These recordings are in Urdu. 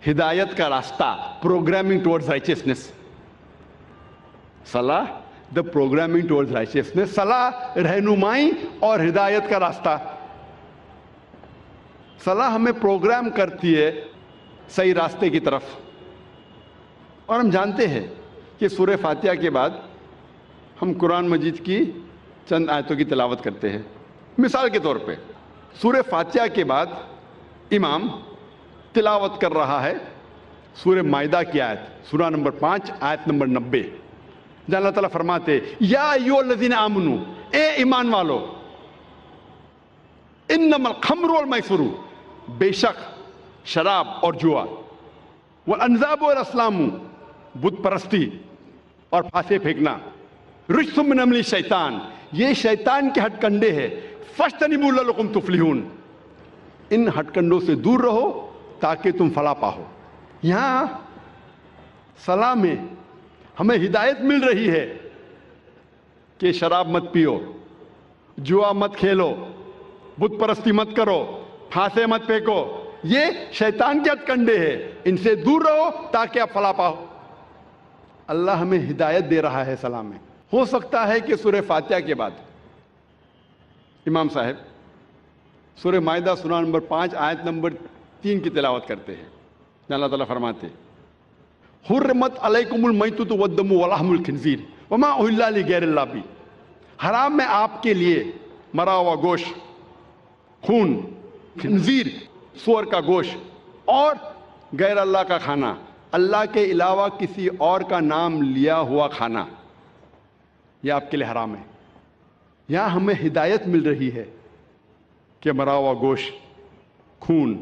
ہدایت کا راستہ, پروگرامنگ ٹورڈز رائچسنس. صلاح دا پروگرامنگ ٹورڈز رائچسنس, صلاح رہنمائی اور ہدایت کا راستہ. صلاح ہمیں پروگرام کرتی ہے صحیح راستے کی طرف. اور ہم جانتے ہیں کہ سورہ فاتحہ کے بعد ہم قرآن مجید کی چند آیتوں کی تلاوت کرتے ہیں. مثال کے طور پہ سورہ فاتحہ کے بعد امام تلاوت کر رہا ہے سورہ مائدہ کی آیت, سورہ نمبر 5 آیت نمبر 90, جہاں اللہ تعالیٰ فرماتے یا ایھا الذین آمنو, اے ایمان والو, انما الخمر والمیسر, بے شک شراب اور جوا, والانصاب والازلام, بت پرستی اور پھانسے پھینکنا, رجس من عمل الشیطان, یہ شیطان کے ہتھ کنڈے ہے, فاجتنبوہ لعلکم تفلحون, ان ہتھ کنڈوں سے دور رہو تاکہ تم فلاح پاؤ. یہاں صلاح میں ہمیں ہدایت مل رہی ہے کہ شراب مت پیو, جوا مت کھیلو, بت پرستی مت کرو, پھانسے مت پھینکو, یہ شیطان کے ہتھ کنڈے ہیں, ان سے دور رہو تاکہ آپ فلاح پاؤ. اللہ ہمیں ہدایت دے رہا ہے صلاح میں. ہو سکتا ہے کہ سورہ فاتحہ کے بعد امام صاحب سورہ مائدہ سورہ نمبر 5 آیت نمبر 3 کی تلاوت کرتے ہیں, جہاں اللہ تعالیٰ فرماتے حرمت علیکم المیتۃ والدم ولحم الخنزیر وما اہل لغیر اللہ بہ, حرام ہے آپ کے لیے مرا ہوا گوشت, خون, خنزیر سور کا گوشت, اور غیر اللہ کا کھانا, اللہ کے علاوہ کسی اور کا نام لیا ہوا کھانا, یہ آپ کے لیے حرام ہے. یہاں ہمیں ہدایت مل رہی ہے کہ مرا ہوا گوشت, خون,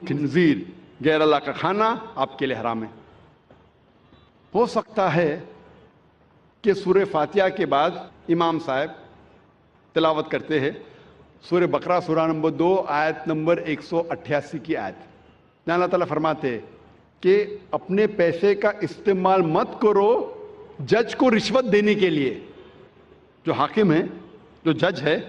خنزیر, غیر اللہ کا کھانا آپ کے لیے حرام ہے. ہو سکتا ہے کہ سورہ فاتحہ کے بعد امام صاحب تلاوت کرتے ہیں سورہ بقرہ سورہ نمبر 2 آیت نمبر 188 کی آیت, جہاں اللہ تعالیٰ فرماتے ہیں کہ اپنے پیسے کا استعمال مت کرو جج کو رشوت دینے کے لیے. جو حاکم ہے, جو جج ہے,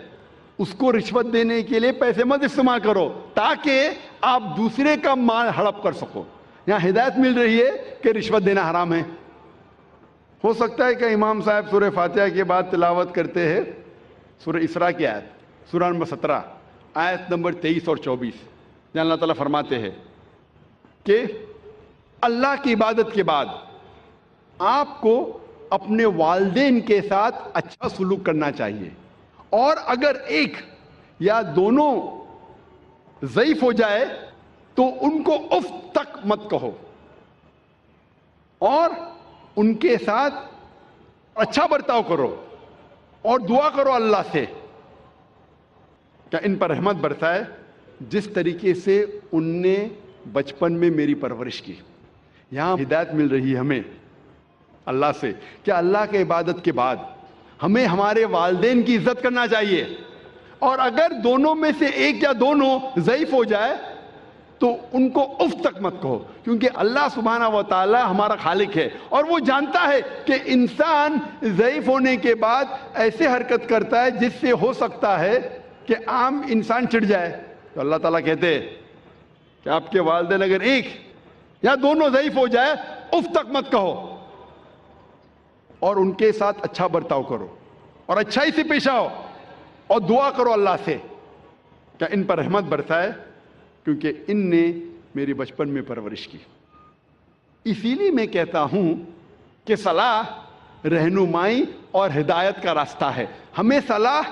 اس کو رشوت دینے کے لیے پیسے مت استعمال کرو تاکہ آپ دوسرے کا مال ہڑپ کر سکو. یہاں ہدایت مل رہی ہے کہ رشوت دینا حرام ہے. ہو سکتا ہے کہ امام صاحب سورہ فاتحہ کے بعد تلاوت کرتے ہیں سورہ اسراء کی آیت, سورہ نمبر 17 آیت نمبر 23 اور 24, جہاں اللہ تعالیٰ فرماتے ہیں کہ اللہ کی عبادت کے بعد آپ کو اپنے والدین کے ساتھ اچھا سلوک کرنا چاہیے, اور اگر ایک یا دونوں ضعیف ہو جائے تو ان کو اف تک مت کہو, اور ان کے ساتھ اچھا برتاؤ کرو, اور دعا کرو اللہ سے کہ ان پر رحمت برسائے جس طریقے سے ان نے بچپن میں میری پرورش کی. یہاں ہدایت مل رہی ہے ہمیں اللہ سے کہ اللہ کے عبادت کے بعد ہمیں ہمارے والدین کی عزت کرنا چاہیے, اور اگر دونوں میں سے ایک یا دونوں ضعیف ہو جائے تو ان کو اف تک مت کہو, کیونکہ اللہ سبحانہ و تعالی ہمارا خالق ہے, اور وہ جانتا ہے کہ انسان ضعیف ہونے کے بعد ایسے حرکت کرتا ہے جس سے ہو سکتا ہے کہ عام انسان چڑھ جائے. تو اللہ تعالیٰ کہتے ہیں کہ آپ کے والدین اگر ایک یا دونوں ضعیف ہو جائے اف تک مت کہو, اور ان کے ساتھ اچھا برتاؤ کرو, اور اچھائی سے پیش آؤ, اور دعا کرو اللہ سے کہ ان پر رحمت برسائے کیونکہ ان نے میری بچپن میں پرورش کی. اسی لیے میں کہتا ہوں کہ صلاح رہنمائی اور ہدایت کا راستہ ہے. ہمیں صلاح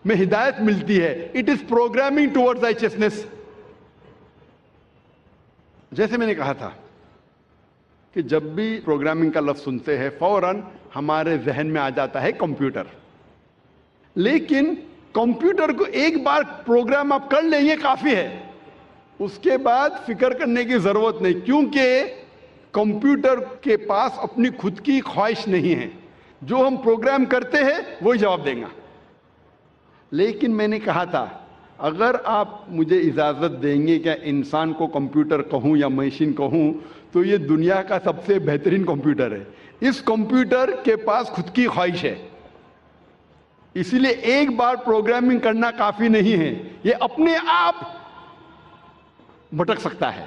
میں ہدایت ملتی ہے, اٹ از پروگرامنگ ٹورڈز رائچسنس. جیسے میں نے کہا تھا کہ جب بھی پروگرامنگ کا لفظ سنتے ہیں فوراً ہمارے ذہن میں آ جاتا ہے کمپیوٹر. لیکن کمپیوٹر کو ایک بار پروگرام آپ کر لیں یہ کافی ہے, اس کے بعد فکر کرنے کی ضرورت نہیں, کیونکہ کمپیوٹر کے پاس اپنی خود کی خواہش نہیں ہے. جو ہم پروگرام کرتے ہیں وہی جواب دیں گا. لیکن میں نے کہا تھا اگر آپ مجھے اجازت دیں گے کہ انسان کو کمپیوٹر کہوں یا مشین کہوں تو یہ دنیا کا سب سے بہترین کمپیوٹر ہے. اس کمپیوٹر کے پاس خود کی خواہش ہے, اسی لیے ایک بار پروگرامنگ کرنا کافی نہیں ہے, یہ اپنے آپ بھٹک سکتا ہے.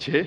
6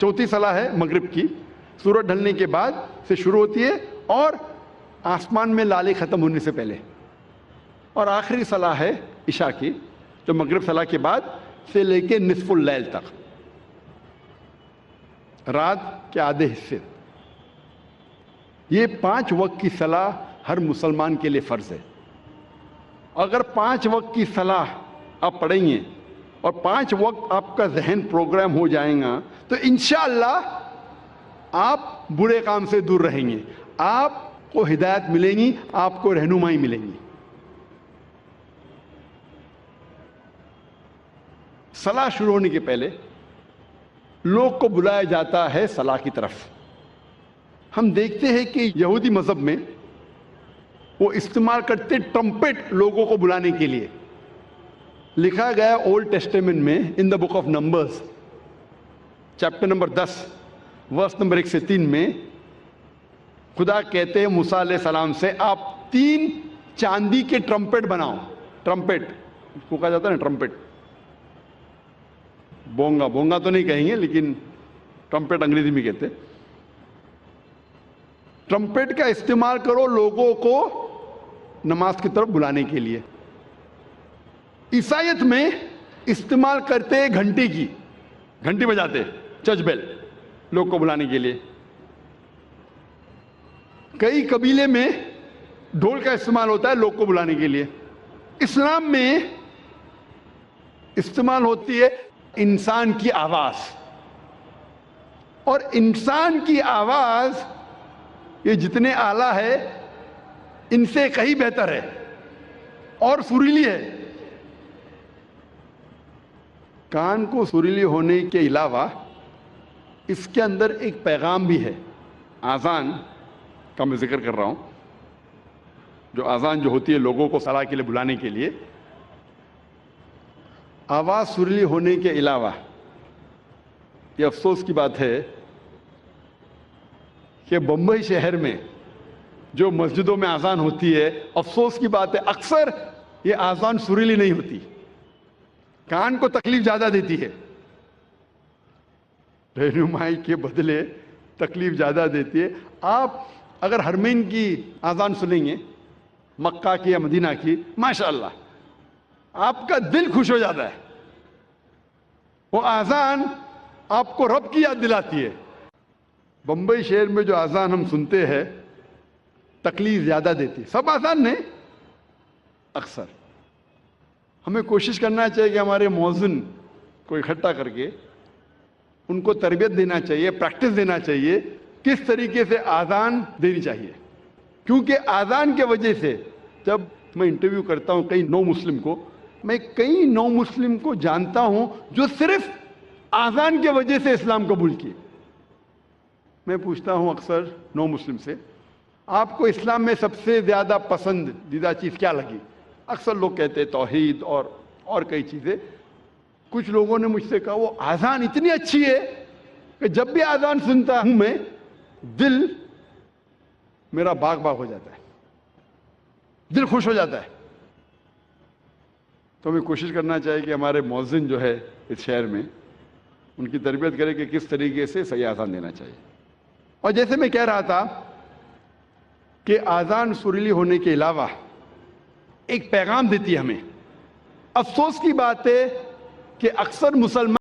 چوتھی صلاح ہے مغرب کی، سورج ڈھلنے کے بعد سے شروع ہوتی ہے اور آسمان میں لالے ختم ہونے سے پہلے، اور آخری صلاح ہے عشاء کی، جو مغرب صلاح کے بعد سے لے کے نصف اللیل تک، رات کے آدھے حصے۔ یہ 5 وقت کی صلاح ہر مسلمان کے لیے فرض ہے۔ اگر 5 وقت کی صلاح آپ پڑھیں گے اور 5 وقت آپ کا ذہن پروگرام ہو جائے گا تو انشاءاللہ آپ برے کام سے دور رہیں گے، آپ کو ہدایت ملیں گی، آپ کو رہنمائی ملیں گی۔ صلاح شروع ہونے کے پہلے لوگ کو بلایا جاتا ہے صلاح کی طرف۔ ہم دیکھتے ہیں کہ یہودی مذہب میں وہ استعمال کرتے ٹرمپٹ لوگوں کو بلانے کے لیے۔ لکھا گیا اولڈ ٹیسٹیمنٹ میں in the book of numbers chapter number 10 verse number 1 سے 3 میں خدا کہتے ہیں موسیٰ علیہ السلام سے آپ 3 چاندی کے ٹرمپٹ بناؤ۔ ٹرمپٹ اس کو کہا جاتا ہے نا، ٹرمپٹ، بونگا، بونگا تو نہیں کہیں گے لیکن ٹرمپٹ انگریزی میں کہتے ہیں۔ ٹرمپٹ کا استعمال کرو لوگوں کو نماز کی طرف بلانے کے لیے۔ عیسائیت میں استعمال کرتے گھنٹی کی، گھنٹی بجاتے چرچ بیل لوگ کو بلانے کے لیے۔ کئی قبیلے میں ڈھول کا استعمال ہوتا ہے لوگ کو بلانے کے لیے۔ اسلام میں استعمال ہوتی ہے انسان کی آواز، اور انسان کی آواز یہ جتنے اعلیٰ ہے ان سے کہیں بہتر ہے اور سریلی ہے۔ کان کو سریلی ہونے کے علاوہ اس کے اندر ایک پیغام بھی ہے۔ آذان کا میں ذکر کر رہا ہوں، جو آذان جو ہوتی ہے لوگوں کو صلاح کے لیے بلانے کے لیے، آواز سریلی ہونے کے علاوہ یہ افسوس کی بات ہے کہ بمبئی شہر میں جو مسجدوں میں آذان ہوتی ہے، افسوس کی بات ہے اکثر یہ آذان سریلی نہیں ہوتی، کان کو تکلیف زیادہ دیتی ہے، رہنمائی کے بدلے تکلیف زیادہ دیتی ہے۔ آپ اگر حرمین کی آذان سنیں گے، مکہ کی یا مدینہ کی، ماشاءاللہ آپ کا دل خوش ہو جاتا ہے۔ وہ آذان آپ کو رب کی یاد دلاتی ہے۔ بمبئی شہر میں جو آذان ہم سنتے ہیں تکلیف زیادہ دیتی، سب آذان نہیں، اکثر ہمیں کوشش کرنا چاہیے کہ ہمارے مؤذن کو اکٹھا کر کے ان کو تربیت دینا چاہیے، پریکٹس دینا چاہیے کس طریقے سے آذان دینی چاہیے، کیونکہ آذان کے وجہ سے جب میں انٹرویو کرتا ہوں کئی نو مسلم کو، میں کئی نو مسلم کو جانتا ہوں جو صرف آذان کی وجہ سے اسلام قبول کیے۔ میں پوچھتا ہوں اکثر نو مسلم سے، آپ کو اسلام میں سب سے زیادہ پسندیدہ چیز کیا لگی؟ اکثر لوگ کہتے ہیں توحید اور کئی چیزیں۔ کچھ لوگوں نے مجھ سے کہا وہ آذان اتنی اچھی ہے کہ جب بھی آذان سنتا ہوں میں دل میرا باغ باغ ہو جاتا ہے، دل خوش ہو جاتا ہے۔ تو ہمیں کوشش کرنا چاہیے کہ ہمارے مؤذن جو ہے اس شہر میں ان کی تربیت کرے کہ کس طریقے سے صحیح آذان دینا چاہیے۔ اور جیسے میں کہہ رہا تھا کہ آذان سریلی ہونے کے علاوہ ایک پیغام دیتی ہے ہمیں۔ افسوس کی بات ہے کہ اکثر مسلمان